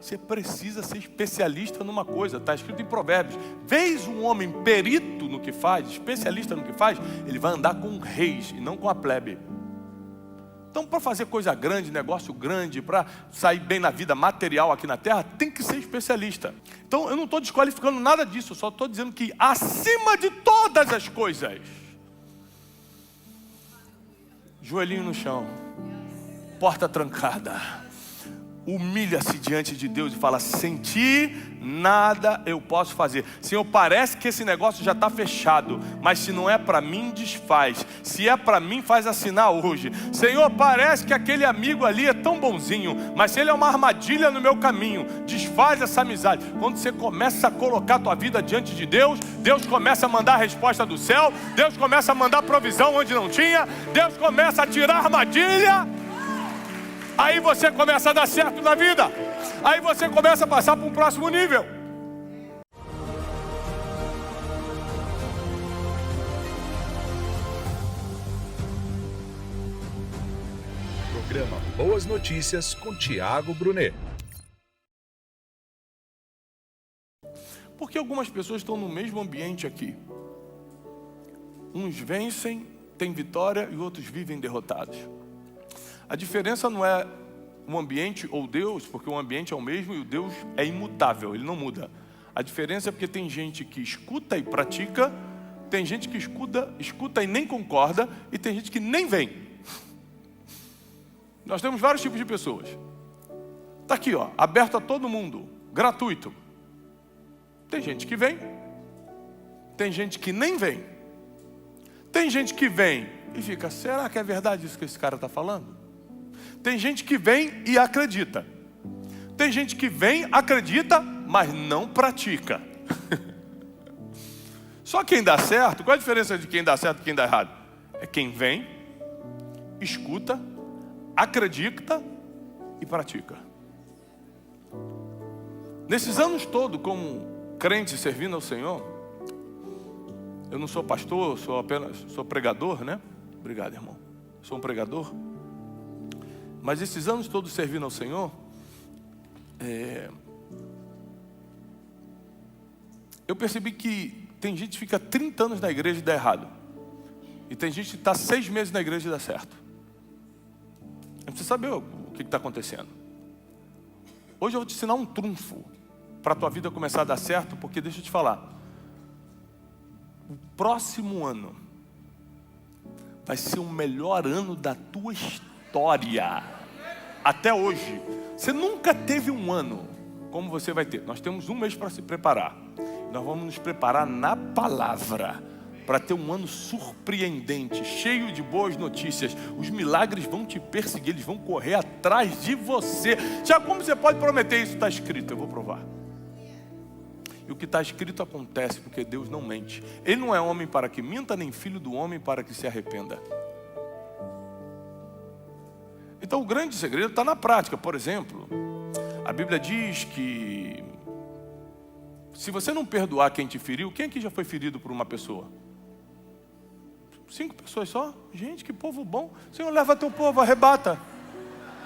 Você precisa ser especialista numa coisa. Está escrito em Provérbios. Vês um homem perito no que faz, especialista no que faz, ele vai andar com reis e não com a plebe. Então, para fazer coisa grande, negócio grande, para sair bem na vida material aqui na terra, tem que ser especialista. Então, eu não estou desqualificando nada disso, eu só estou dizendo que acima de todas as coisas, joelhinho no chão, porta trancada, humilha-se diante de Deus e fala: sem ti nada eu posso fazer. Senhor, parece que esse negócio já está fechado, mas se não é para mim, desfaz. Se é para mim, faz assinar hoje. Senhor, parece que aquele amigo ali é tão bonzinho, mas se ele é uma armadilha no meu caminho, desfaz essa amizade. Quando você começa a colocar a tua vida diante de Deus, Deus começa a mandar a resposta do céu, Deus começa a mandar provisão onde não tinha, Deus começa a tirar a armadilha. Aí você começa a dar certo na vida. Aí você começa a passar para um próximo nível. Programa Boas Notícias com Tiago Brunet. Porque algumas pessoas estão no mesmo ambiente aqui. Uns vencem, têm vitória, e outros vivem derrotados. A diferença não é o ambiente ou Deus, porque o ambiente é o mesmo e o Deus é imutável, ele não muda. A diferença é porque tem gente que escuta e pratica, tem gente que escuta e nem concorda, e tem gente que nem vem. Nós temos vários tipos de pessoas. Está aqui, ó, aberto a todo mundo, gratuito. Tem gente que vem, tem gente que nem vem. Tem gente que vem e fica: será que é verdade isso que esse cara está falando? Tem gente que vem e acredita. Tem gente que vem, acredita, mas não pratica. Só quem dá certo, qual a diferença de quem dá certo e quem dá errado? É quem vem, escuta, acredita e pratica. Nesses anos todos, como crente servindo ao Senhor, eu não sou pastor, sou pregador, né? Obrigado, irmão. Sou um pregador. Mas esses anos todos servindo ao Senhor, eu percebi que tem gente que fica 30 anos na igreja e dá errado. E tem gente que está 6 meses na igreja e dá certo. A gente precisa saber o que está acontecendo. Hoje eu vou te ensinar um trunfo para a tua vida começar a dar certo, porque deixa eu te falar. O próximo ano vai ser o melhor ano da tua história. Até hoje. Você nunca teve um ano como você vai ter. Nós temos um mês para se preparar. Nós vamos nos preparar na palavra para ter um ano surpreendente, cheio de boas notícias. Os milagres vão te perseguir, eles vão correr atrás de você. Já como você pode prometer isso? Está escrito, eu vou provar. E o que está escrito acontece, porque Deus não mente. Ele não é homem para que minta, nem filho do homem para que se arrependa. Então o grande segredo está na prática. Por exemplo, a Bíblia diz que se você não perdoar quem te feriu, quem aqui já foi ferido por uma pessoa? 5 pessoas só? Gente, que povo bom. Senhor, leva teu povo, arrebata.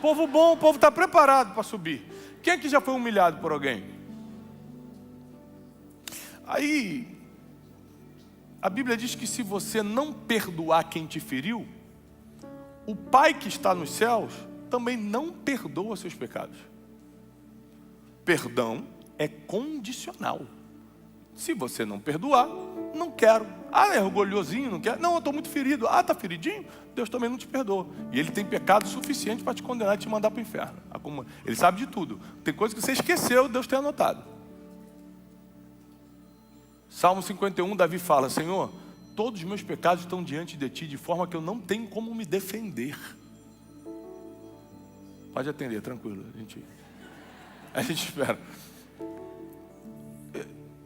Povo bom, o povo está preparado para subir. Quem aqui já foi humilhado por alguém? Aí, a Bíblia diz que se você não perdoar quem te feriu, o Pai que está nos céus também não perdoa seus pecados. Perdão é condicional. Se você não perdoar, não quero. Ah, é orgulhosinho, não quero. Não, eu estou muito ferido. Ah, está feridinho? Deus também não te perdoa. E Ele tem pecado suficiente para te condenar e te mandar para o inferno. Ele sabe de tudo. Tem coisa que você esqueceu, Deus tem anotado. Salmo 51, Davi fala: Senhor, todos os meus pecados estão diante de Ti, de forma que eu não tenho como me defender. Pode atender, tranquilo. A gente espera.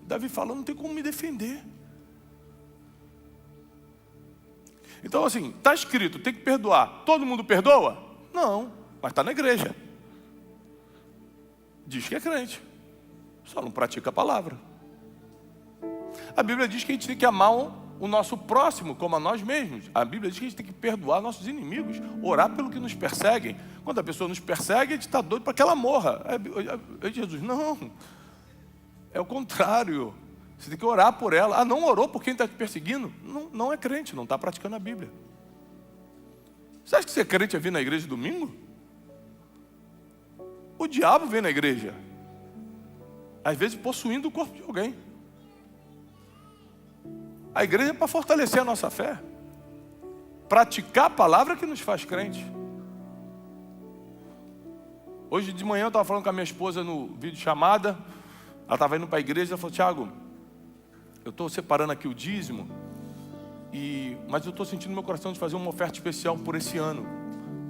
Davi fala: eu não tenho como me defender. Então assim, está escrito, tem que perdoar. Todo mundo perdoa? Não, mas está na igreja. Diz que é crente, só não pratica a palavra. A Bíblia diz que a gente tem que amar o nosso próximo como a nós mesmos. A Bíblia diz que a gente tem que perdoar nossos inimigos, orar pelo que nos perseguem. Quando a pessoa nos persegue, a gente está doido para que ela morra. Jesus, não. É o contrário. Você tem que orar por ela. Ah, não orou por quem está te perseguindo? Não é crente, não está praticando a Bíblia. Você acha que ser crente é vir na igreja domingo? O diabo vem na igreja, às vezes possuindo o corpo de alguém. A igreja é para fortalecer a nossa fé, praticar a palavra que nos faz crente. Hoje de manhã eu estava falando com a minha esposa no vídeo chamada. Ela estava indo para a igreja e ela falou: Tiago, eu estou separando aqui o dízimo, mas eu estou sentindo no meu coração de fazer uma oferta especial por esse ano,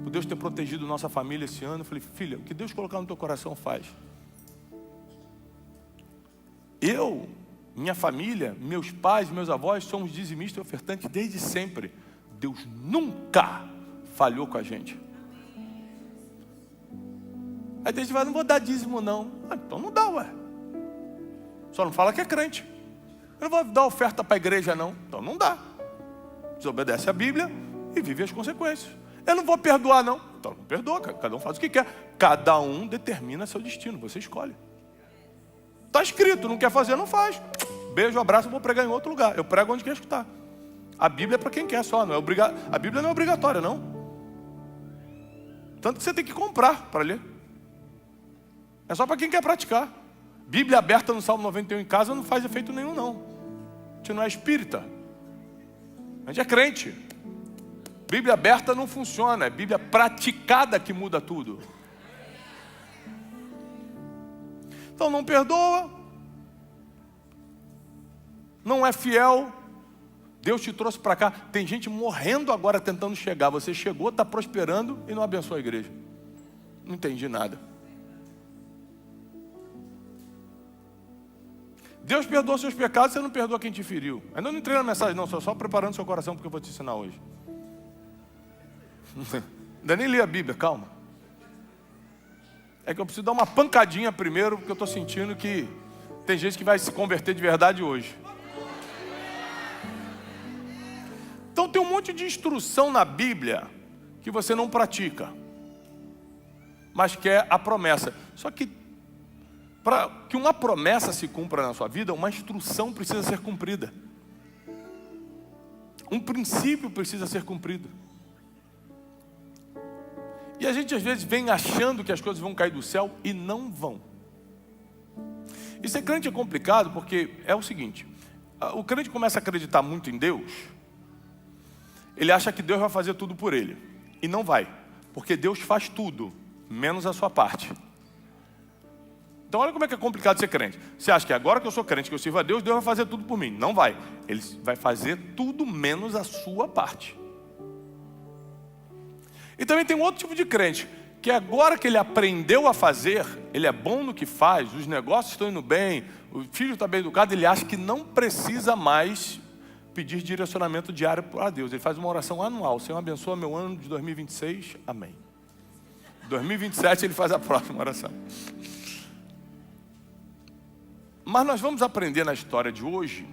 por Deus ter protegido nossa família esse ano. Eu falei: filha, o que Deus colocar no teu coração faz. Eu, minha família, meus pais, meus avós somos dizimistas e ofertantes desde sempre. Deus nunca falhou com a gente. Aí Deus vai: não vou dar dízimo não. Então não dá, ué. Só não fala que é crente. Eu não vou dar oferta para a igreja não. Então não dá. Desobedece a Bíblia e vive as consequências. Eu não vou perdoar não. Então não perdoa, cada um faz o que quer. Cada um determina seu destino, você escolhe. Está escrito, não quer fazer, não faz. Beijo, abraço, eu vou pregar em outro lugar. Eu prego onde quer escutar. A Bíblia é para quem quer só, não é a Bíblia não é obrigatória não. Tanto que você tem que comprar para ler. É só para quem quer praticar. Bíblia aberta no Salmo 91 em casa não faz efeito nenhum não. A gente não é espírita. A gente é crente. Bíblia aberta não funciona, é Bíblia praticada que muda tudo. Então não perdoa, não é fiel. Deus te trouxe para cá. Tem gente morrendo agora tentando chegar. Você chegou, está prosperando e não abençoa a igreja. Não entendi nada. Deus perdoa seus pecados, você não perdoa quem te feriu. Ainda não entrei na mensagem não, só preparando seu coração porque eu vou te ensinar hoje. Ainda nem li a Bíblia, calma. É que eu preciso dar uma pancadinha primeiro, porque eu estou sentindo que tem gente que vai se converter de verdade hoje. Então tem um monte de instrução na Bíblia que você não pratica, mas quer a promessa. Só que para que uma promessa se cumpra na sua vida, uma instrução precisa ser cumprida. Um princípio precisa ser cumprido. E a gente às vezes vem achando que as coisas vão cair do céu e não vão. E ser crente é complicado porque é o seguinte: o crente começa a acreditar muito em Deus, ele acha que Deus vai fazer tudo por ele. E não vai, porque Deus faz tudo, menos a sua parte. Então olha como é que é complicado ser crente. Você acha que agora que eu sou crente, que eu sirvo a Deus, Deus vai fazer tudo por mim. Não vai. Ele vai fazer tudo menos a sua parte. E também tem um outro tipo de crente, que agora que ele aprendeu a fazer, ele é bom no que faz, os negócios estão indo bem, o filho está bem educado, ele acha que não precisa mais pedir direcionamento diário para Deus. Ele faz uma oração anual: Senhor, abençoa meu ano de 2026, amém. 2027 ele faz a próxima oração. Mas nós vamos aprender na história de hoje.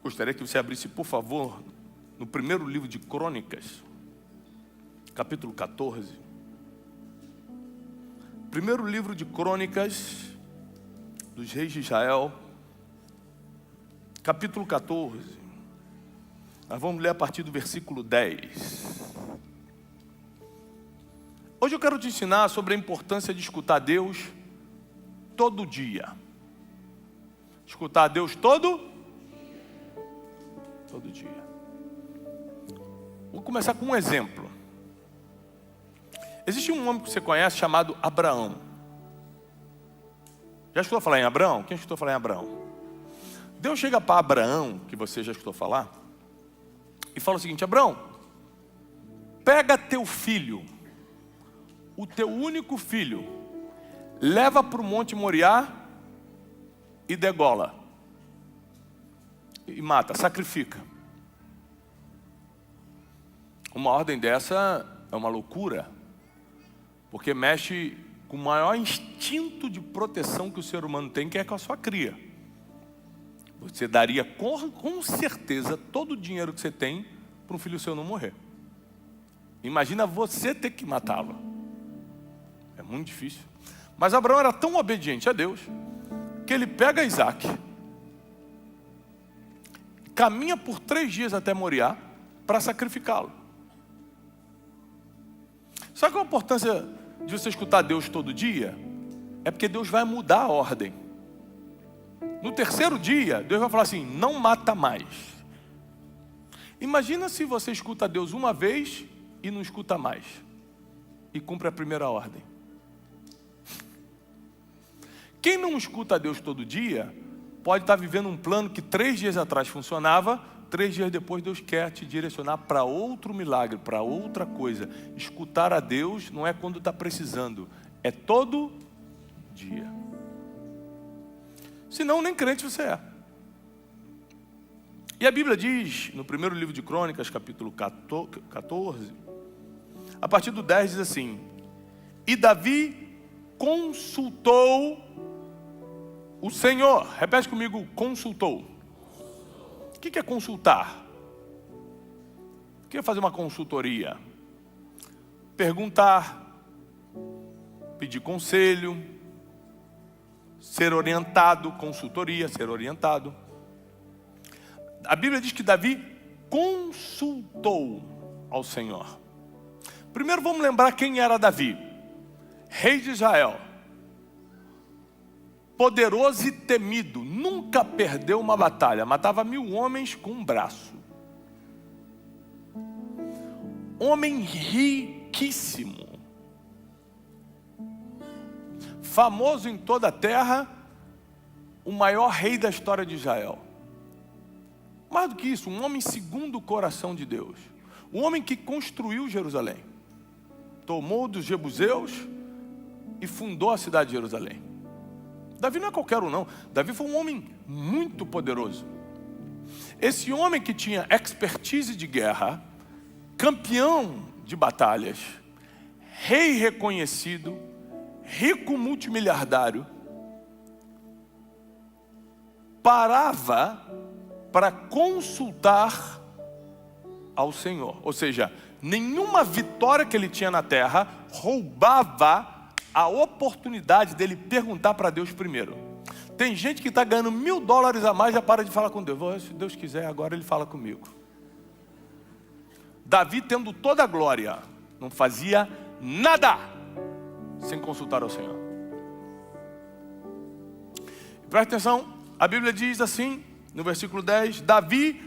Gostaria que você abrisse, por favor, no primeiro livro de Crônicas, capítulo 14. Primeiro livro de Crônicas dos Reis de Israel, capítulo 14. Nós vamos ler a partir do versículo 10. Hoje eu quero te ensinar sobre a importância de escutar Deus todo dia. Escutar a Deus todo dia. Vou começar com um exemplo. Existe um homem que você conhece chamado Abraão. Já escutou falar em Abraão? Quem escutou falar em Abraão? Deus chega para Abraão, que você já escutou falar, e fala o seguinte: Abraão, pega teu filho, o teu único filho, leva para o Monte Moriá e degola. E mata, sacrifica. Uma ordem dessa é uma loucura, porque mexe com o maior instinto de proteção que o ser humano tem, que é com a sua cria. Você daria com certeza todo o dinheiro que você tem para um filho seu não morrer. Imagina você ter que matá-lo. É muito difícil. Mas Abraão era tão obediente a Deus que ele pega Isaac, caminha por 3 dias até Moriá para sacrificá-lo. Sabe qual a importância de você escutar Deus todo dia? É porque Deus vai mudar a ordem. No 3º dia, Deus vai falar assim: não mata mais. Imagina se você escuta Deus uma vez e não escuta mais, e cumpre a primeira ordem. Quem não escuta Deus todo dia, pode estar vivendo um plano que 3 dias atrás funcionava, 3 dias depois Deus quer te direcionar para outro milagre, para outra coisa. Escutar a Deus não é quando está precisando, é todo dia. Senão nem crente você é. E a Bíblia diz, no primeiro livro de Crônicas, capítulo 14, a partir do 10 diz assim: e Davi consultou o Senhor. Repete comigo: consultou. O que é consultar? O que é fazer uma consultoria? Perguntar, pedir conselho, ser orientado. Consultoria, ser orientado. A Bíblia diz que Davi consultou ao Senhor. Primeiro vamos lembrar quem era Davi. Rei de Israel, poderoso e temido, nunca perdeu uma batalha, matava 1000 homens com um braço. Homem riquíssimo, famoso em toda a terra, o maior rei da história de Israel. Mais do que isso, um homem segundo o coração de Deus, um homem que construiu Jerusalém, tomou dos jebuseus e fundou a cidade de Jerusalém. Davi não é qualquer um não, Davi foi um homem muito poderoso. Esse homem que tinha expertise de guerra, campeão de batalhas, rei reconhecido, rico multimilhardário, parava para consultar ao Senhor. Ou seja, nenhuma vitória que ele tinha na terra roubava a oportunidade dele perguntar para Deus primeiro. Tem gente que está ganhando $1000 a mais, já para de falar com Deus. Se Deus quiser, agora ele fala comigo. Davi, tendo toda a glória, não fazia nada sem consultar ao Senhor. Presta atenção, a Bíblia diz assim, no versículo 10, Davi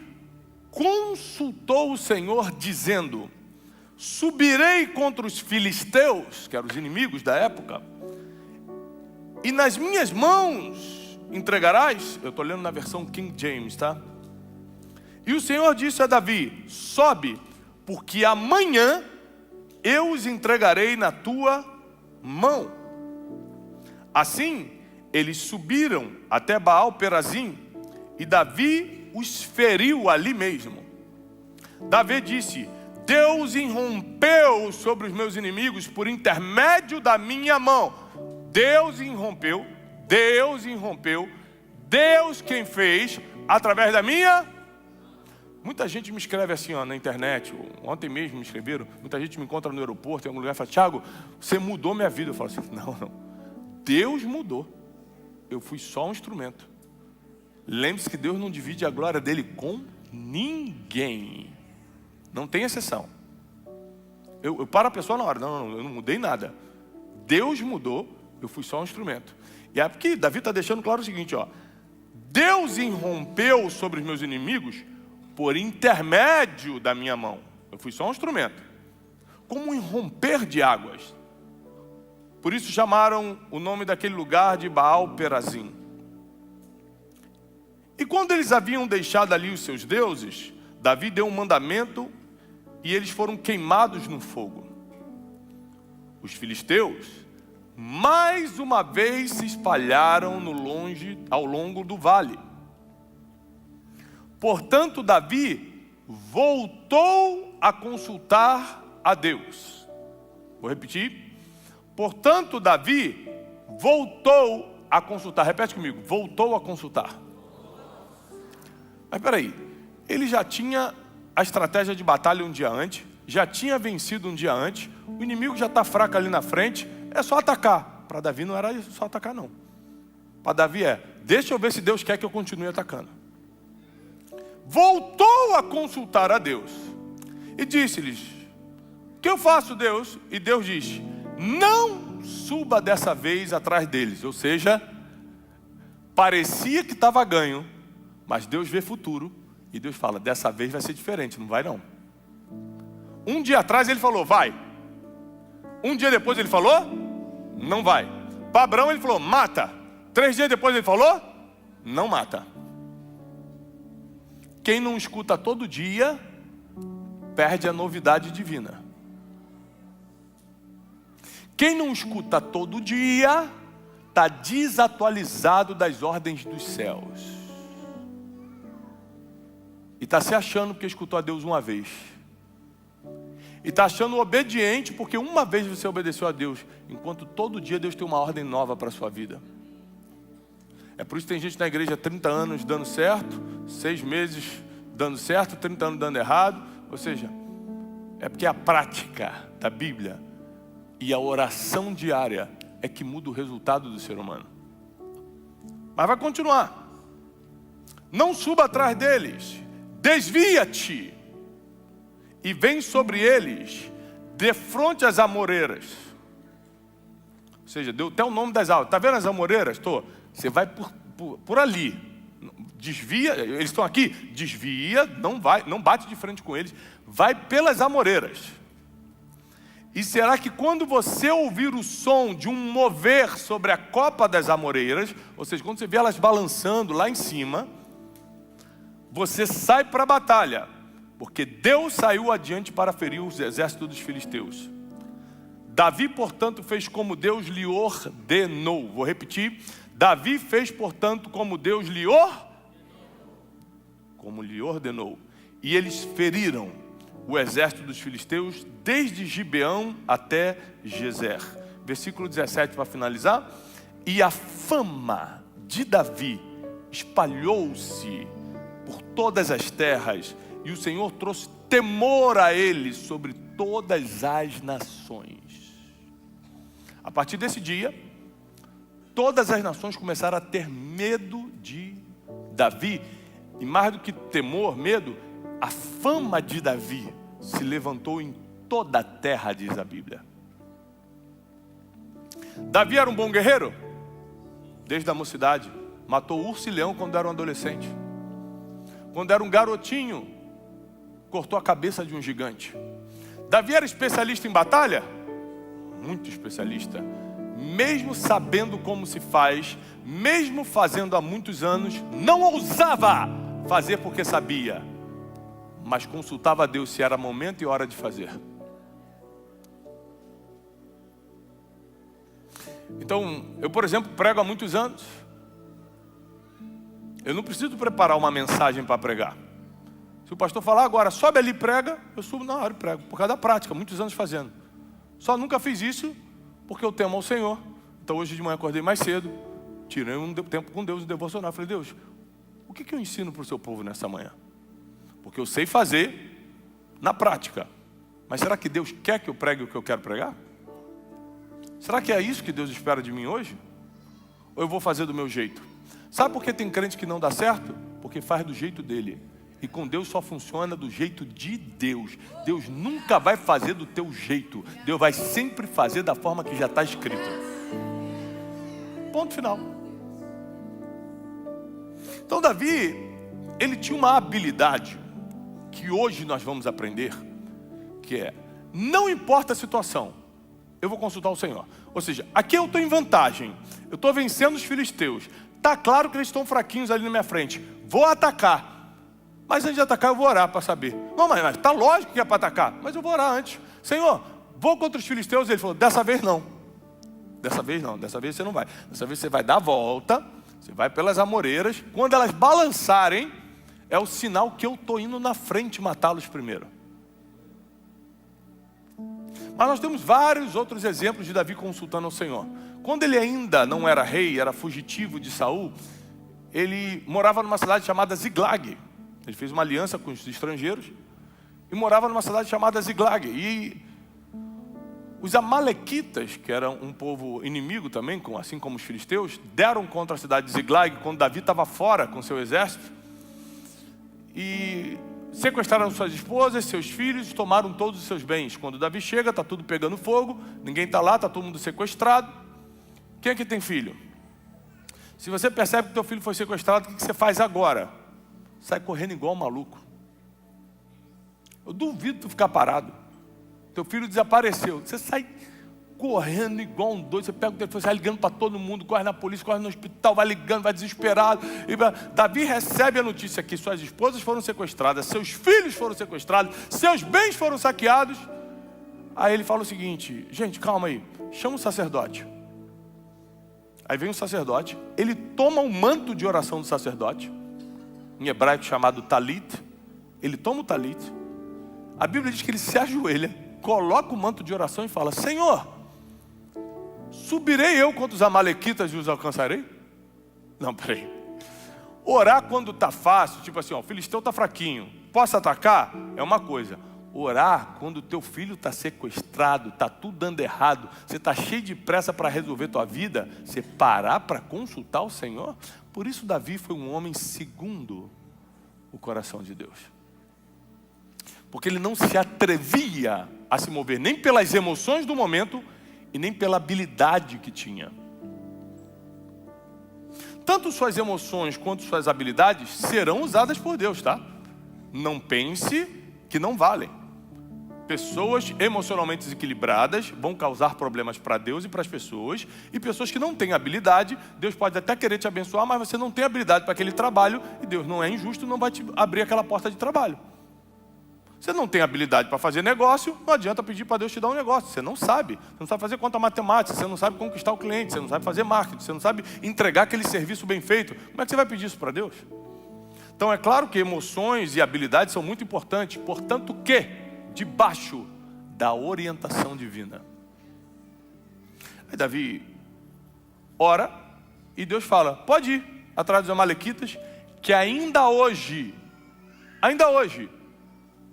consultou o Senhor dizendo: subirei contra os filisteus, que eram os inimigos da época, e nas minhas mãos entregarás. Eu estou lendo na versão King James, tá? E o Senhor disse a Davi: sobe, porque amanhã eu os entregarei na tua mão. Assim, eles subiram até Baal-Perazim, e Davi os feriu ali mesmo. Davi disse: Deus irrompeu sobre os meus inimigos por intermédio da minha mão. Deus irrompeu, Deus irrompeu, Deus quem fez através da minha. Muita gente me escreve assim na internet, ontem mesmo me escreveram, muita gente me encontra no aeroporto, em algum lugar, e fala: Thiago, você mudou minha vida. Eu falo assim: não, Deus mudou, eu fui só um instrumento. Lembre-se que Deus não divide a glória dele com ninguém. Não tem exceção. Eu paro a pessoa na hora. Não, eu não mudei nada. Deus mudou, eu fui só um instrumento. E é porque Davi está deixando claro o seguinte, Deus irrompeu sobre os meus inimigos por intermédio da minha mão. Eu fui só um instrumento. Como um irromper de águas. Por isso chamaram o nome daquele lugar de Baal-Perazim. E quando eles haviam deixado ali os seus deuses, Davi deu um mandamento e eles foram queimados no fogo. Os filisteus, mais uma vez, se espalharam ao longo do vale. Portanto, Davi voltou a consultar a Deus. Vou repetir. Portanto, Davi voltou a consultar. Repete comigo. Voltou a consultar. Mas peraí, ele já tinha a estratégia de batalha um dia antes, já tinha vencido um dia antes, o inimigo já está fraco ali na frente, é só atacar. Para Davi não era só atacar não. Para Davi deixa eu ver se Deus quer que eu continue atacando. Voltou a consultar a Deus e disse-lhes: o que eu faço, Deus? E Deus diz: não suba dessa vez atrás deles. Ou seja, parecia que estava ganho, mas Deus vê futuro e Deus fala: dessa vez vai ser diferente, não vai não. Um dia atrás ele falou: vai. Um dia depois ele falou: não vai. Para Abraão ele falou: mata. 3 dias depois ele falou: não mata. Quem não escuta todo dia, perde a novidade divina. Quem não escuta todo dia, está desatualizado das ordens dos céus. E está se achando porque escutou a Deus uma vez. E está achando obediente porque uma vez você obedeceu a Deus, enquanto todo dia Deus tem uma ordem nova para a sua vida. É por isso que tem gente na igreja há 30 anos dando certo, 6 meses dando certo, 30 anos dando errado. Ou seja, é porque a prática da Bíblia e a oração diária é que muda o resultado do ser humano. Mas vai continuar. Não suba atrás deles, desvia-te e vem sobre eles, defronte as amoreiras. Ou seja, deu até o nome das aulas. Está vendo as amoreiras? Você vai por ali. Desvia, eles estão aqui, desvia, não bate de frente com eles, vai pelas amoreiras. E será que quando você ouvir o som de um mover sobre a copa das amoreiras, ou seja, quando você vê elas balançando lá em cima, você sai para a batalha, porque Deus saiu adiante para ferir os exércitos dos filisteus. Davi, portanto, fez como Deus lhe ordenou. Vou repetir. Davi fez, portanto, como Deus lhe ordenou. E eles feriram o exército dos filisteus desde Gibeão até Gezer. Versículo 17 para finalizar. E a fama de Davi espalhou-se por todas as terras, e o Senhor trouxe temor a ele sobre todas as nações. A partir desse dia, todas as nações começaram a ter medo de Davi. E mais do que temor, medo, a fama de Davi se levantou em toda a terra, diz a Bíblia. Davi era um bom guerreiro? Desde a mocidade. Matou urso e leão quando era um adolescente. Quando era um garotinho, cortou a cabeça de um gigante. Davi era especialista em batalha? Muito especialista. Mesmo sabendo como se faz, mesmo fazendo há muitos anos, não ousava fazer porque sabia, mas consultava a Deus se era momento e hora de fazer. Então, eu, por exemplo, prego há muitos anos. Eu não preciso preparar uma mensagem para pregar. Se o pastor falar agora, sobe ali e prega, eu subo na hora e prego, por causa da prática, muitos anos fazendo. Só nunca fiz isso porque eu temo ao Senhor. Então hoje de manhã acordei mais cedo, tirei um tempo com Deus, um devocional. Falei: Deus, o que eu ensino para o seu povo nessa manhã? Porque eu sei fazer na prática. Mas será que Deus quer que eu pregue o que eu quero pregar? Será que é isso que Deus espera de mim hoje? Ou eu vou fazer do meu jeito? Sabe por que tem crente que não dá certo? Porque faz do jeito dele. E com Deus só funciona do jeito de Deus. Deus nunca vai fazer do teu jeito. Deus vai sempre fazer da forma que já está escrito. Ponto final. Então Davi, ele tinha uma habilidade que hoje nós vamos aprender, que é: não importa a situação, eu vou consultar o Senhor. Ou seja, aqui eu estou em vantagem, eu estou vencendo os filisteus, está claro que eles estão fraquinhos ali na minha frente, vou atacar. Mas antes de atacar eu vou orar para saber. Não, mas está lógico que é para atacar, mas eu vou orar antes. Senhor, vou contra os filisteus. Ele falou: dessa vez não. Dessa vez não, dessa vez você não vai. Dessa vez você vai dar a volta, você vai pelas amoreiras. Quando elas balançarem, é o sinal que eu estou indo na frente matá-los primeiro. Mas nós temos vários outros exemplos de Davi consultando ao Senhor. Quando ele ainda não era rei, era fugitivo de Saul, ele morava numa cidade chamada Ziglag. Ele fez uma aliança com os estrangeiros e morava numa cidade chamada Ziglag. E os amalequitas, que eram um povo inimigo também, assim como os filisteus, deram contra a cidade de Ziglag quando Davi estava fora com seu exército. E sequestraram suas esposas, seus filhos, tomaram todos os seus bens. Quando Davi chega, está tudo pegando fogo, ninguém está lá, está todo mundo sequestrado. Quem aqui tem filho? Se você percebe que teu filho foi sequestrado, o que você faz agora? Sai correndo igual um maluco. Eu duvido tu ficar parado. Teu filho desapareceu. Você sai correndo igual um doido. Você pega o telefone, sai ligando para todo mundo, corre na polícia, corre no hospital, vai ligando, vai desesperado. Davi recebe a notícia que suas esposas foram sequestradas, seus filhos foram sequestrados, seus bens foram saqueados. Aí ele fala o seguinte: gente, calma aí, chama o sacerdote. Aí vem o sacerdote, ele toma o manto de oração do sacerdote, em hebraico chamado talit. Ele toma o talit. A Bíblia diz que ele se ajoelha, coloca o manto de oração e fala: Senhor, subirei eu contra os amalequitas e os alcançarei? Não, peraí. Orar quando está fácil, tipo assim, ó, o filisteu está fraquinho, posso atacar? É uma coisa. Orar quando o teu filho está sequestrado, está tudo dando errado, você está cheio de pressa para resolver tua vida, você parar para consultar o Senhor? Por isso Davi foi um homem segundo o coração de Deus. Porque ele não se atrevia a se mover nem pelas emoções do momento e nem pela habilidade que tinha. Tanto suas emoções quanto suas habilidades serão usadas por Deus, tá? Não pense que não valem. Pessoas emocionalmente desequilibradas vão causar problemas para Deus e para as pessoas. E pessoas que não têm habilidade, Deus pode até querer te abençoar, mas você não tem habilidade para aquele trabalho e Deus não é injusto, não vai te abrir aquela porta de trabalho. Você não tem habilidade para fazer negócio, não adianta pedir para Deus te dar um negócio. Você não sabe fazer conta matemática, você não sabe conquistar o cliente, você não sabe fazer marketing, você não sabe entregar aquele serviço bem feito. Como é que você vai pedir isso para Deus? Então é claro que emoções e habilidades são muito importantes, portanto que, debaixo da orientação divina. Aí Davi ora e Deus fala: pode ir atrás dos amalequitas, que ainda hoje,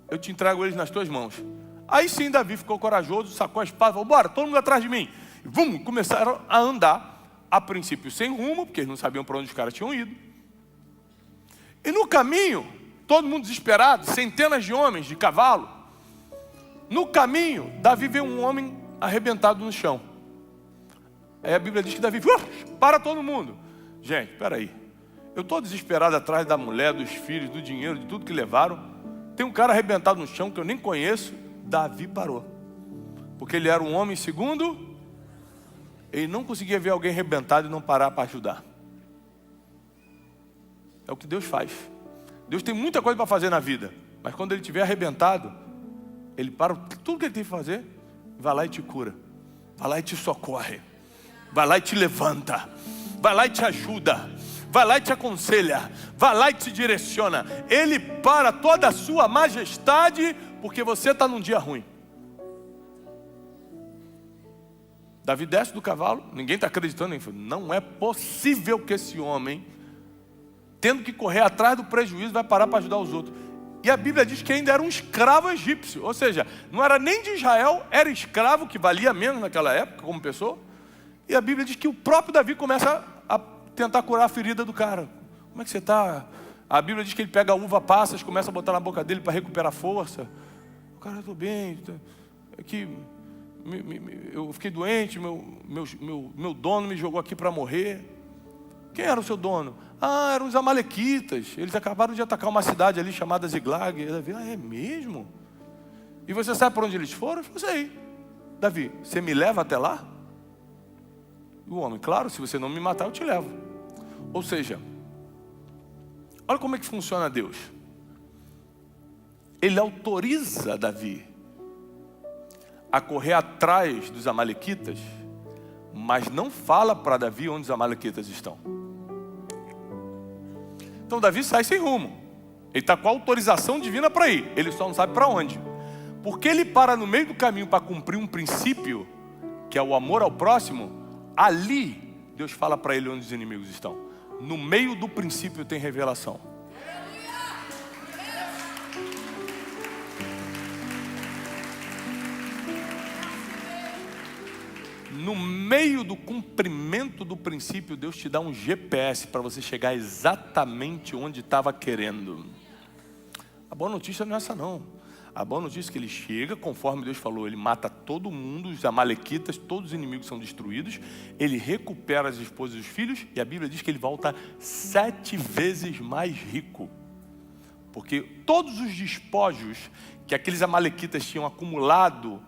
eu te entrego eles nas tuas mãos. Aí sim Davi ficou corajoso, sacou a espada e falou: bora, todo mundo atrás de mim. E começaram a andar, a princípio sem rumo, porque eles não sabiam para onde os caras tinham ido. E no caminho, todo mundo desesperado, centenas de homens de cavalo. No caminho, Davi vê um homem arrebentado no chão. Aí a Bíblia diz que Davi para todo mundo. Gente, peraí. Eu estou desesperado atrás da mulher, dos filhos, do dinheiro, de tudo que levaram. Tem um cara arrebentado no chão que eu nem conheço. Davi parou. Porque ele era um homem segundo. Ele não conseguia ver alguém arrebentado e não parar para ajudar. É o que Deus faz. Deus tem muita coisa para fazer na vida. Mas quando ele estiver arrebentado, ele para tudo que ele tem que fazer, vai lá e te cura, vai lá e te socorre, vai lá e te levanta, vai lá e te ajuda, vai lá e te aconselha, vai lá e te direciona. Ele para toda a sua majestade, porque você está num dia ruim. Davi desce do cavalo, ninguém está acreditando, não é possível que esse homem, tendo que correr atrás do prejuízo, vai parar para ajudar os outros. E a Bíblia diz que ainda era um escravo egípcio. Ou seja, não era nem de Israel, era escravo, que valia menos naquela época como pessoa. E a Bíblia diz que o próprio Davi começa a tentar curar a ferida do cara. Como é que você está? A Bíblia diz que ele pega a uva passas, começa a botar na boca dele para recuperar força. O cara, eu estou bem, aqui, eu fiquei doente, meu dono me jogou aqui para morrer. Quem era o seu dono? Ah, eram os amalequitas. Eles acabaram de atacar uma cidade ali chamada Ziglag. Davi, é mesmo? E você sabe para onde eles foram? Eu falei: sei. Davi, você me leva até lá? O homem, claro, se você não me matar, eu te levo. Ou seja, olha como é que funciona Deus. Ele autoriza Davi a correr atrás dos amalequitas, mas não fala para Davi onde os amalequitas estão. Então Davi sai sem rumo. Ele está com a autorização divina para ir. Ele só não sabe para onde. Porque ele para no meio do caminho para cumprir um princípio, que é o amor ao próximo. Ali, Deus fala para ele onde os inimigos estão. No meio do princípio tem revelação. no meio do cumprimento do princípio, Deus te dá um GPS para você chegar exatamente onde estava querendo. A boa notícia não é essa não. A boa notícia é que ele chega, conforme Deus falou, ele mata todo mundo, os amalequitas, todos os inimigos são destruídos, ele recupera as esposas e os filhos, e a Bíblia diz que ele volta 7 vezes mais rico. Porque todos os despojos que aqueles amalequitas tinham acumulado,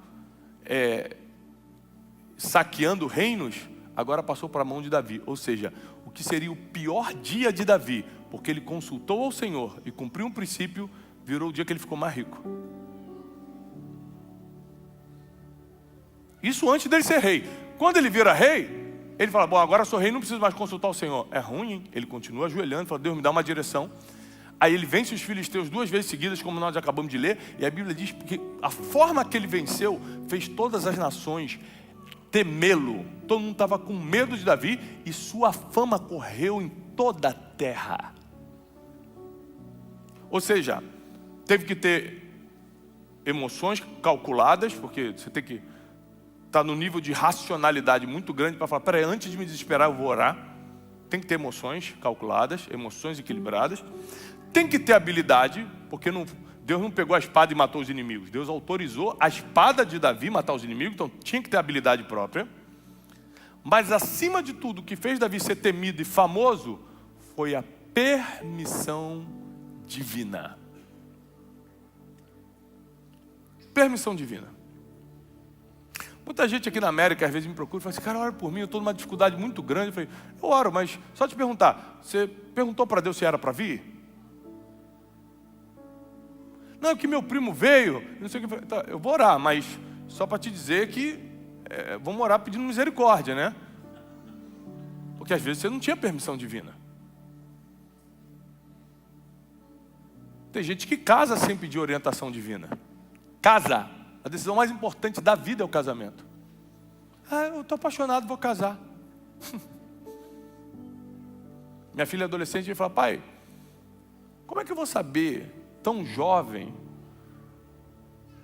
saqueando reinos, agora passou para a mão de Davi. Ou seja, o que seria o pior dia de Davi, porque ele consultou ao Senhor e cumpriu um princípio, virou o dia que ele ficou mais rico. Isso antes dele ser rei. Quando ele vira rei, ele fala, bom, agora sou rei, não preciso mais consultar o Senhor. É ruim, hein? Ele continua ajoelhando, fala, Deus me dá uma direção. Aí ele vence os filisteus 2 vezes seguidas, como nós acabamos de ler, e a Bíblia diz que a forma que ele venceu fez todas as nações temê-lo. Todo mundo estava com medo de Davi e sua fama correu em toda a terra. Ou seja, teve que ter emoções calculadas, porque você tem que estar no nível de racionalidade muito grande para falar, peraí, antes de me desesperar eu vou orar. Tem que ter emoções calculadas, emoções equilibradas. Tem que ter habilidade, porque Deus não pegou a espada e matou os inimigos. Deus autorizou a espada de Davi matar os inimigos, então tinha que ter habilidade própria. Mas acima de tudo, o que fez Davi ser temido e famoso foi a permissão divina. Permissão divina. Muita gente aqui na América às vezes me procura e fala assim, cara, ora por mim, eu estou numa dificuldade muito grande. Eu falei, eu oro, mas só te perguntar, você perguntou para Deus se era para vir? Não, é que meu primo veio, não sei o que. Tá, eu vou orar, mas só para te dizer que vamos orar pedindo misericórdia, né? Porque às vezes você não tinha permissão divina. Tem gente que casa sem pedir orientação divina. Casa. A decisão mais importante da vida é o casamento. Eu estou apaixonado, vou casar. Minha filha adolescente me fala, pai, como é que eu vou saber, tão jovem,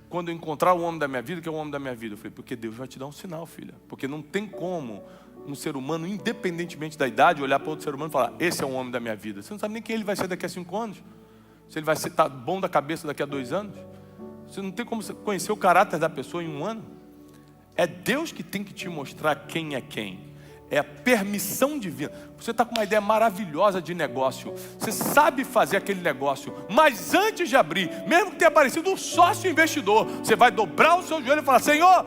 quando eu encontrar o homem da minha vida, que é o homem da minha vida? Eu falei, porque Deus vai te dar um sinal, filha. Porque não tem como um ser humano, independentemente da idade, olhar para outro ser humano e falar, esse é o homem da minha vida. Você não sabe nem quem ele vai ser daqui a 5 anos. Se ele vai estar bom da cabeça daqui a 2 anos. Você não tem como conhecer o caráter da pessoa em 1 ano. É Deus que tem que te mostrar quem é quem. É a permissão divina. Você está com uma ideia maravilhosa de negócio. Você sabe fazer aquele negócio. Mas antes de abrir, mesmo que tenha aparecido um sócio investidor, você vai dobrar o seu joelho e falar, Senhor,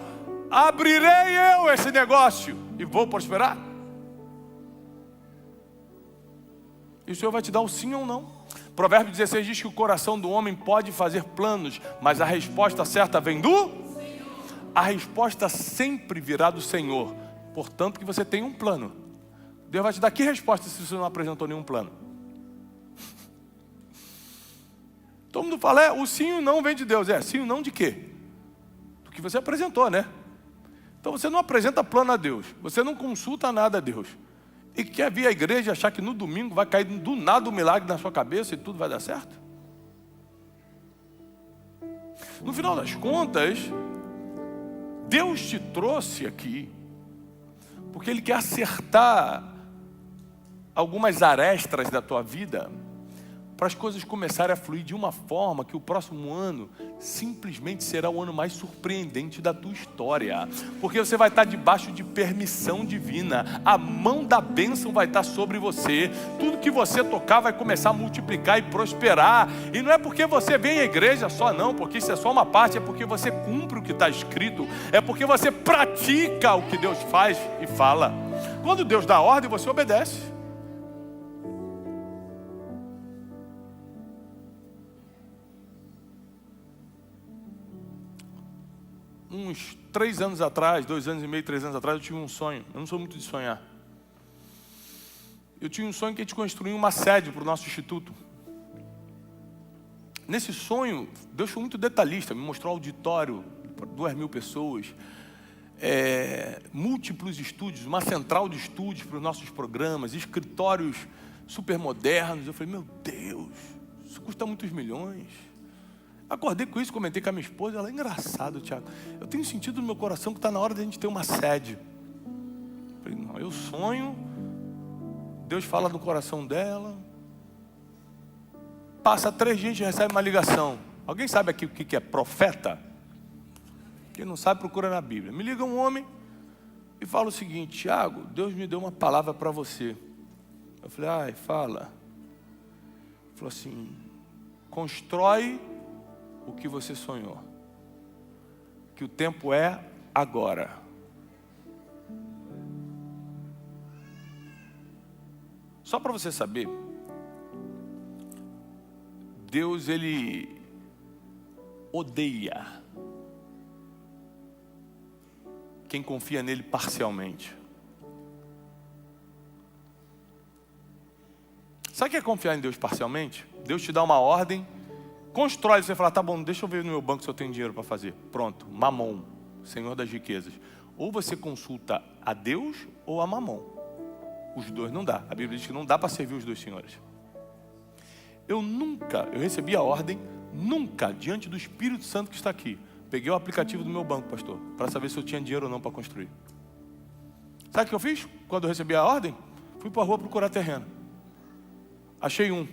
abrirei eu esse negócio e vou prosperar. E o Senhor vai te dar o sim ou não. Provérbio 16 diz que o coração do homem pode fazer planos, mas a resposta certa vem do Senhor. A resposta sempre virá do Senhor. Portanto, que você tem um plano. Deus vai te dar que resposta se você não apresentou nenhum plano? Todo mundo fala, o sim e o não vem de Deus. Sim e o não de quê? Do que você apresentou, né? Então você não apresenta plano a Deus. Você não consulta nada a Deus. E quer vir à igreja e achar que no domingo vai cair do nada um milagre na sua cabeça e tudo vai dar certo? No final das contas, Deus te trouxe aqui porque Ele quer acertar algumas arestas da tua vida para as coisas começarem a fluir de uma forma que o próximo ano simplesmente será o ano mais surpreendente da tua história. Porque você vai estar debaixo de permissão divina. A mão da bênção vai estar sobre você. Tudo que você tocar vai começar a multiplicar e prosperar. E não é porque você vem à igreja só não, porque isso é só uma parte, é porque você cumpre o que está escrito. É porque você pratica o que Deus faz e fala. Quando Deus dá ordem, você obedece. Uns 3 anos atrás, 2 anos e meio, 3 anos atrás, eu tive um sonho. Eu não sou muito de sonhar. Eu tinha um sonho que a gente construía uma sede para o nosso instituto. Nesse sonho, Deus foi muito detalhista, me mostrou um auditório para 2.000 pessoas, múltiplos estúdios, uma central de estúdios para os nossos programas, escritórios super modernos. Eu falei, meu Deus, isso custa muitos milhões. Acordei com isso, comentei com a minha esposa, ela é engraçado, Tiago. Eu tenho sentido no meu coração que está na hora de a gente ter uma sede. falei, não, eu sonho, Deus fala no coração dela. Passa 3 dias e recebe uma ligação. Alguém sabe aqui o que é profeta? Quem não sabe, procura na Bíblia. Me liga um homem e fala o seguinte: Tiago, Deus me deu uma palavra para você. Eu falei, ai, fala. Ele falou assim: constrói o que você sonhou, que o tempo é agora. Só para você saber, Deus, Ele odeia quem confia nele parcialmente. Sabe o que é confiar em Deus parcialmente? Deus te dá uma ordem, constrói, você fala, tá bom, deixa eu ver no meu banco se eu tenho dinheiro para fazer. Pronto, Mamon, Senhor das riquezas. Ou você consulta a Deus ou a Mamon. Os dois não dá. A Bíblia diz que não dá para servir os dois senhores. Eu recebi a ordem, nunca, diante do Espírito Santo que está aqui, peguei o aplicativo do meu banco, pastor, para saber se eu tinha dinheiro ou não para construir. Sabe o que eu fiz? Quando eu recebi a ordem, fui para a rua procurar terreno. Achei um.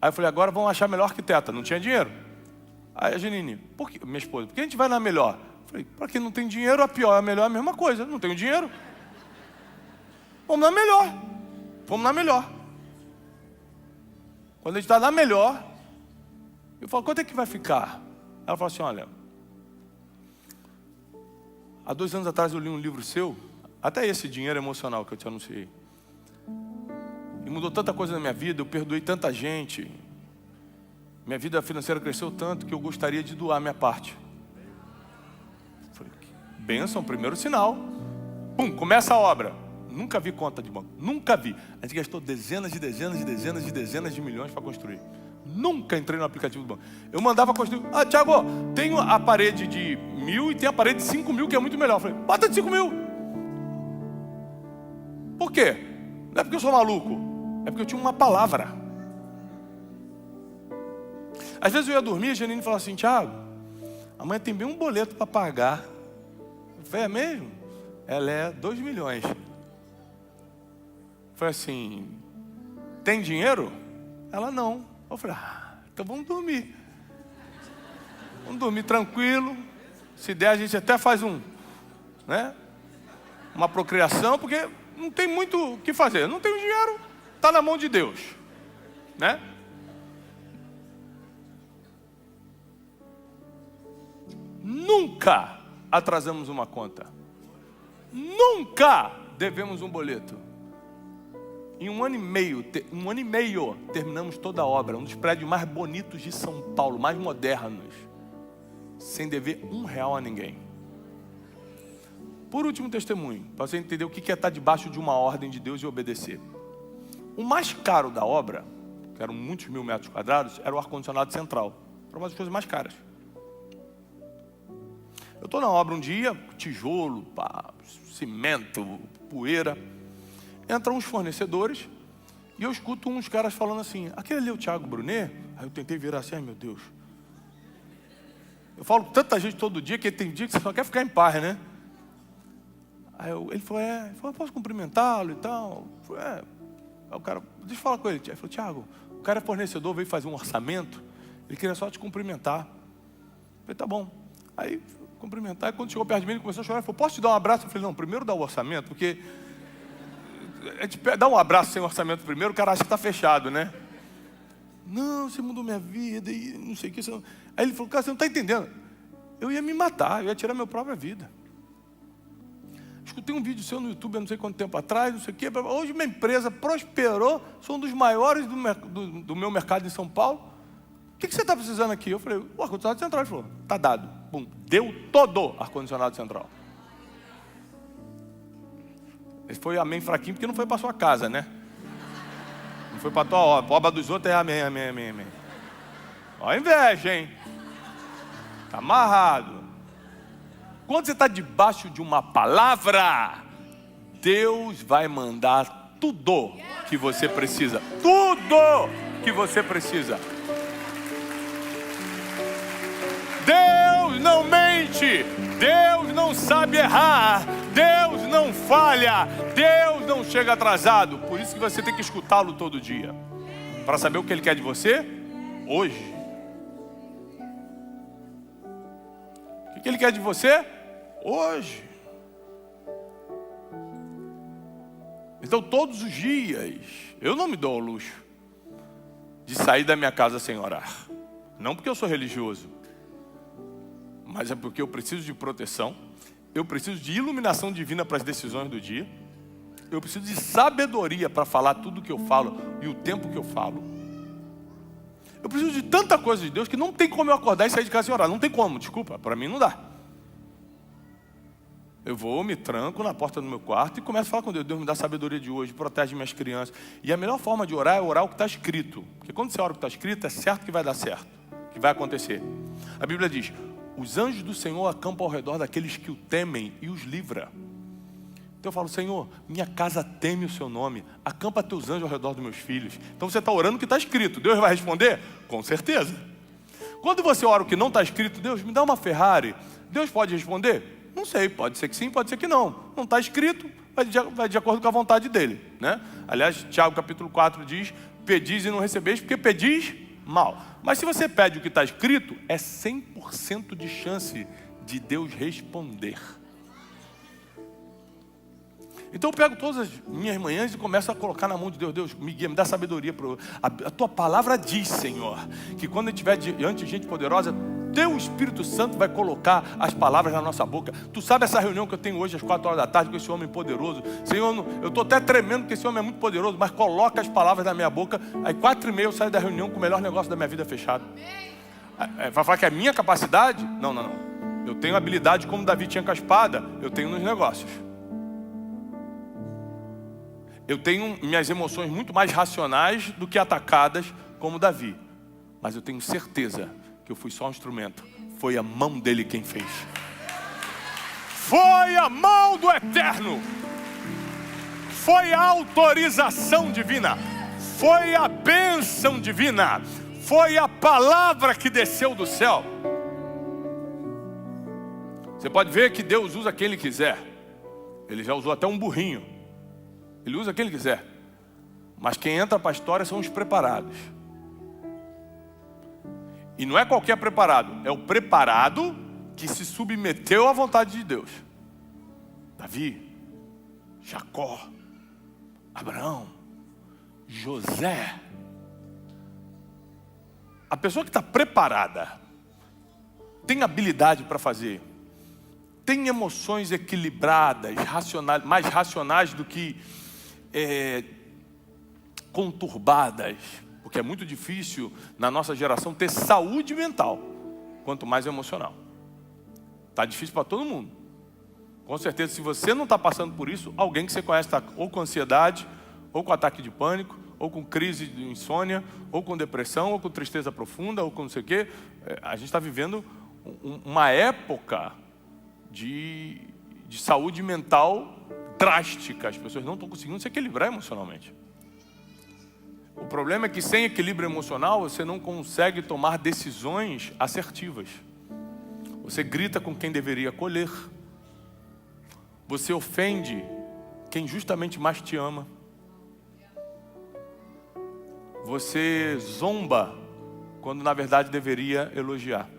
Aí eu falei, agora vamos achar a melhor arquiteta. Não tinha dinheiro. Aí a Janine, por que, minha esposa, por que a gente vai na melhor? Eu falei, para quem não tem dinheiro, a pior, a melhor é a mesma coisa. Não tenho dinheiro. Vamos na melhor. Vamos na melhor. Quando a gente está na melhor, eu falo, quanto é que vai ficar? Ela fala assim, olha, há 2 anos atrás eu li um livro seu, até esse dinheiro emocional que eu te anunciei. E mudou tanta coisa na minha vida, eu perdoei tanta gente. Minha vida financeira cresceu tanto que eu gostaria de doar a minha parte. Falei, bênção, primeiro sinal. Pum, começa a obra. Nunca vi conta de banco, nunca vi. A gente gastou dezenas de milhões para construir. Nunca entrei no aplicativo do banco. Eu mandava construir. Ah, Tiago, tenho a parede de 1.000 e tem a parede de 5.000 que é muito melhor. Eu falei, bota de 5.000. Por quê? Não é porque eu sou maluco. É porque eu tinha uma palavra. Às vezes eu ia dormir e a Janine falava assim, Tiago, amanhã tem bem um boleto para pagar. Eu falei, é mesmo? Ela é 2 milhões. Eu falei assim, tem dinheiro? Ela não. Eu falei, então vamos dormir. Vamos dormir tranquilo. Se der a gente até faz uma procriação, porque não tem muito o que fazer. Não tem dinheiro, está na mão de Deus, né? Nunca atrasamos uma conta. Nunca devemos um boleto. Em um ano e meio, terminamos toda a obra. Um dos prédios mais bonitos de São Paulo, mais modernos. Sem dever R$1 a ninguém. Por último testemunho, para você entender o que é estar debaixo de uma ordem de Deus e obedecer. O mais caro da obra, que eram muitos 1.000 metros quadrados, era o ar-condicionado central. Era uma das coisas mais caras. Eu estou na obra um dia, tijolo, cimento, poeira. Entram uns fornecedores e eu escuto uns caras falando assim, aquele ali é o Tiago Brunet? Aí eu tentei virar assim, ai meu Deus. Eu falo com tanta gente todo dia que tem dia que você só quer ficar em paz, né? Aí ele falou, eu posso cumprimentá-lo e tal? Eu falei, Aí o cara, deixa eu falar com ele. Ele falou, Tiago, o cara é fornecedor, veio fazer um orçamento, ele queria só te cumprimentar. Eu falei, tá bom. Aí, cumprimentar, e quando chegou perto de mim, ele começou a chorar, ele falou, posso te dar um abraço? Eu falei, não, primeiro dá o orçamento, porque a gente dá um abraço sem orçamento primeiro, o cara acha que está fechado, né? Não, você mudou minha vida e não sei o que. Aí ele falou, cara, você não está entendendo. Eu ia me matar, eu ia tirar minha própria vida. Escutei um vídeo seu no YouTube há não sei quanto tempo atrás, não sei o que. Hoje minha empresa prosperou, sou um dos maiores do meu mercado em São Paulo. O que você está precisando aqui? Eu falei, o ar-condicionado central. Ele falou, tá dado. Bum, deu todo ar-condicionado central. Esse foi amém fraquinho, porque não foi para sua casa, né? Não foi para tua obra. A obra dos outros é amém, amém, amém, amém. Olha a inveja, hein? Está amarrado. Quando você está debaixo de uma palavra, Deus vai mandar tudo que você precisa. Tudo que você precisa. Deus Deus não mente, Deus não sabe errar, Deus não falha, Deus não chega atrasado. Por isso que você tem que escutá-lo todo dia, para saber o que Ele quer de você hoje. O que Ele quer de você hoje. Então todos os dias, eu não me dou ao luxo de sair da minha casa sem orar. Não porque eu sou religioso, mas é porque eu preciso de proteção, eu preciso de iluminação divina para as decisões do dia, eu preciso de sabedoria para falar tudo o que eu falo e o tempo que eu falo. Eu preciso de tanta coisa de Deus que não tem como eu acordar e sair de casa sem orar. Não tem como, desculpa, para mim não dá. Eu vou, me tranco na porta do meu quarto e começo a falar com Deus. Deus, me dá sabedoria de hoje, protege minhas crianças. E a melhor forma de orar é orar o que está escrito. Porque quando você ora o que está escrito, é certo que vai dar certo, que vai acontecer. A Bíblia diz, os anjos do Senhor acampam ao redor daqueles que o temem e os livra. Então eu falo, Senhor, minha casa teme o seu nome, acampa teus anjos ao redor dos meus filhos. Então você está orando o que está escrito, Deus vai responder? Com certeza. Quando você ora o que não está escrito, Deus, me dá uma Ferrari, Deus pode responder? Não sei, pode ser que sim, pode ser que não. Não está escrito, vai de acordo com a vontade dele, né? Aliás, Tiago capítulo 4 diz, pedis e não recebeis, porque pedis mal. Mas se você pede o que está escrito, é 100% de chance de Deus responder. Então eu pego todas as minhas manhãs e começo a colocar na mão de Deus. Deus, me guia, me dá sabedoria. A tua palavra diz, Senhor, que quando a gente estiver diante de gente poderosa, teu Espírito Santo vai colocar as palavras na nossa boca. Tu sabe essa reunião que eu tenho hoje às 4 horas da tarde com esse homem poderoso? Senhor, eu estou até tremendo porque esse homem é muito poderoso, mas coloca as palavras na minha boca. Aí 4h30 eu saio da reunião com o melhor negócio da minha vida fechado. Vai falar que é a minha capacidade? Não. Eu tenho habilidade como Davi tinha com a espada, eu tenho nos negócios. Eu tenho minhas emoções muito mais racionais do que atacadas como Davi. Mas eu tenho certeza que eu fui só um instrumento. Foi a mão dele quem fez. Foi a mão do Eterno. Foi a autorização divina. Foi a bênção divina. Foi a palavra que desceu do céu. Você pode ver que Deus usa quem Ele quiser. Ele já usou até um burrinho. Ele usa quem Ele quiser. Mas quem entra para a história são os preparados. E não é qualquer preparado. É o preparado que se submeteu à vontade de Deus. Davi, Jacó, Abraão, José. A pessoa que está preparada, tem habilidade para fazer, tem emoções equilibradas, racionais, mais racionais do que conturbadas, porque é muito difícil na nossa geração ter saúde mental, quanto mais emocional. Está difícil para todo mundo. Com certeza, se você não está passando por isso, alguém que você conhece está ou com ansiedade, ou com ataque de pânico, ou com crise de insônia, ou com depressão, ou com tristeza profunda, ou com não sei o quê. A gente está vivendo uma época de saúde mental drástica. As pessoas não estão conseguindo se equilibrar emocionalmente. O problema é que sem equilíbrio emocional, você não consegue tomar decisões assertivas. Você grita com quem deveria acolher. Você ofende quem justamente mais te ama. Você zomba quando na verdade deveria elogiar.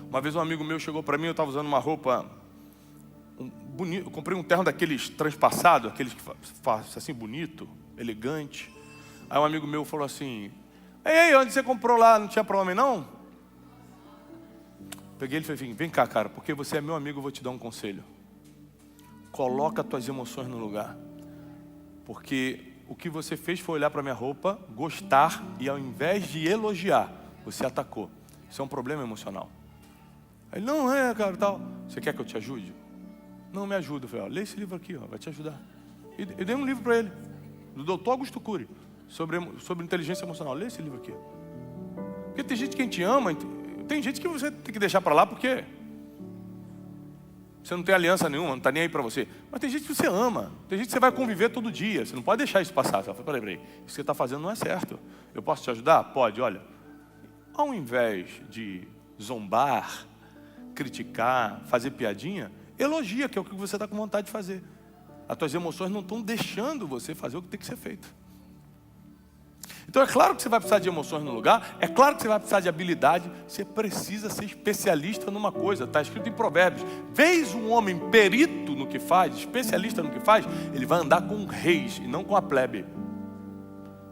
Uma vez um amigo meu chegou para mim, eu estava usando uma roupa bonita, eu comprei um terno daqueles transpassados, aqueles que faz assim bonito, elegante. Aí um amigo meu falou assim: ei, onde você comprou lá? Não tinha para homem não? Peguei ele e falei: vem cá, cara, porque você é meu amigo, eu vou te dar um conselho. Coloca tuas emoções no lugar. Porque o que você fez foi olhar para minha roupa, gostar, e ao invés de elogiar, você atacou. Isso é um problema emocional. Aí ele: não é, cara, tal. Você quer que eu te ajude? Não, me ajuda. Eu falei: ó, lê esse livro aqui, ó, vai te ajudar. E eu dei um livro para ele, do Dr. Augusto Cury, sobre inteligência emocional. Lê esse livro aqui. Porque tem gente que te ama, tem gente que você tem que deixar para lá porque você não tem aliança nenhuma, não está nem aí para você. Mas tem gente que você ama, tem gente que você vai conviver todo dia. Você não pode deixar isso passar. Você fala: peraí, isso que você está fazendo não é certo. Eu posso te ajudar? Pode, olha. Ao invés de zombar, criticar, fazer piadinha, elogia, que é o que você está com vontade de fazer. As tuas emoções não estão deixando você fazer o que tem que ser feito. Então é claro que você vai precisar de emoções no lugar, é claro que você vai precisar de habilidade, você precisa ser especialista numa coisa, está escrito em Provérbios. Vês um homem perito no que faz, especialista no que faz, ele vai andar com reis e não com a plebe.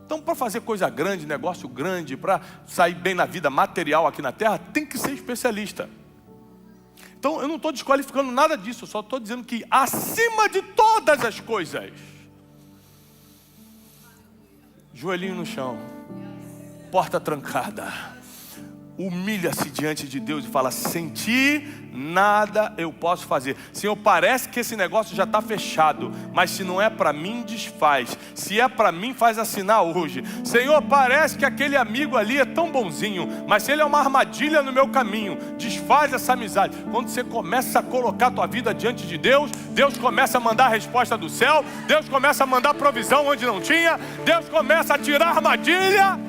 Então, para fazer coisa grande, negócio grande, para sair bem na vida material aqui na terra, tem que ser especialista. Então, eu não estou desqualificando nada disso, eu só estou dizendo que acima de todas as coisas, joelhinho no chão, porta trancada, humilha-se diante de Deus e fala: sem ti nada eu posso fazer. Senhor, parece que esse negócio já está fechado, mas se não é para mim, desfaz. Se é para mim, faz assinar hoje. Senhor, parece que aquele amigo ali é tão bonzinho, mas se ele é uma armadilha no meu caminho, desfaz essa amizade. Quando você começa a colocar a tua vida diante de Deus, Deus começa a mandar a resposta do céu, Deus começa a mandar provisão onde não tinha, Deus começa a tirar a armadilha.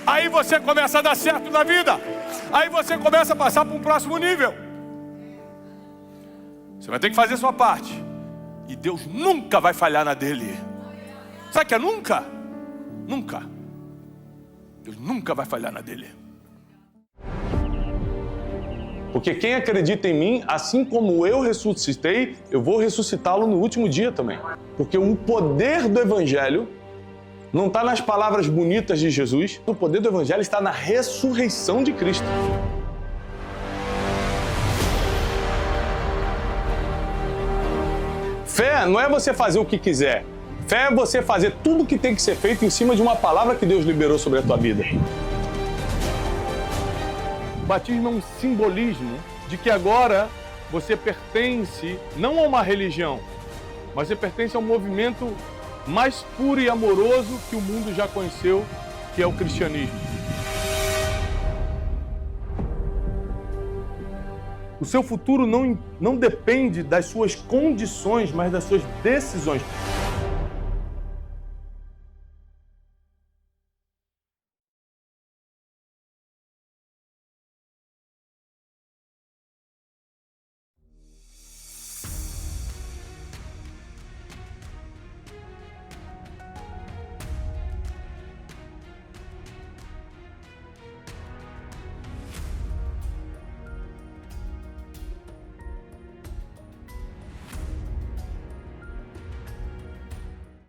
Aí você começa a dar certo na vida. Aí você começa a passar para um próximo nível. Você vai ter que fazer a sua parte. E Deus nunca vai falhar na dele. Sabe o que é nunca? Nunca. Deus nunca vai falhar na dele. Porque quem acredita em mim, assim como eu ressuscitei, eu vou ressuscitá-lo no último dia também. Porque o poder do Evangelho não está nas palavras bonitas de Jesus, o poder do Evangelho está na ressurreição de Cristo. Fé não é você fazer o que quiser. Fé é você fazer tudo o que tem que ser feito em cima de uma palavra que Deus liberou sobre a tua vida. O batismo é um simbolismo de que agora você pertence não a uma religião, mas você pertence a um movimento mais puro e amoroso que o mundo já conheceu, que é o cristianismo. O seu futuro não depende das suas condições, mas das suas decisões.